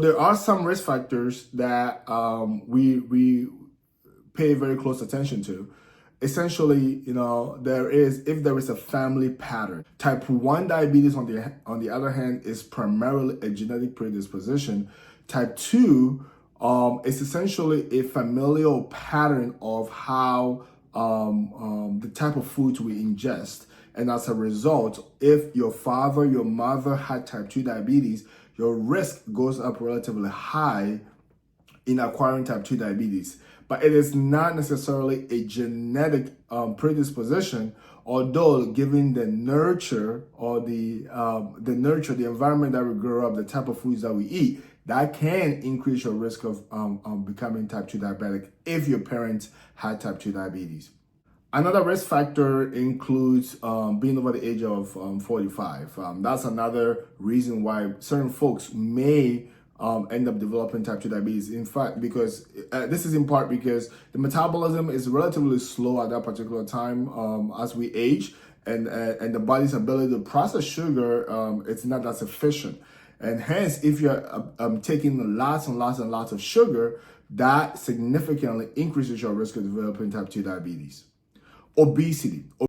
There are some risk factors that we pay very close attention to. Essentially, if there is a family pattern. Type 1 diabetes, on the other hand, is primarily a genetic predisposition. Type 2 is essentially a familial pattern of how the type of foods we ingest. And as a result, if your father, your mother had type 2 diabetes, your risk goes up relatively high in acquiring type 2 diabetes. But it is not necessarily a genetic predisposition, although given the nurture or the environment that we grow up, the type of foods that we eat, that can increase your risk of becoming type 2 diabetic if your parents had type 2 diabetes. Another risk factor includes being over the age of 45. That's another reason why certain folks may end up developing type 2 diabetes. In fact, because this is in part because the metabolism is relatively slow at that particular time as we age, and the body's ability to process sugar it's not that sufficient. And hence, if you're taking lots and lots and lots of sugar, that significantly increases your risk of developing type 2 diabetes. Obesity.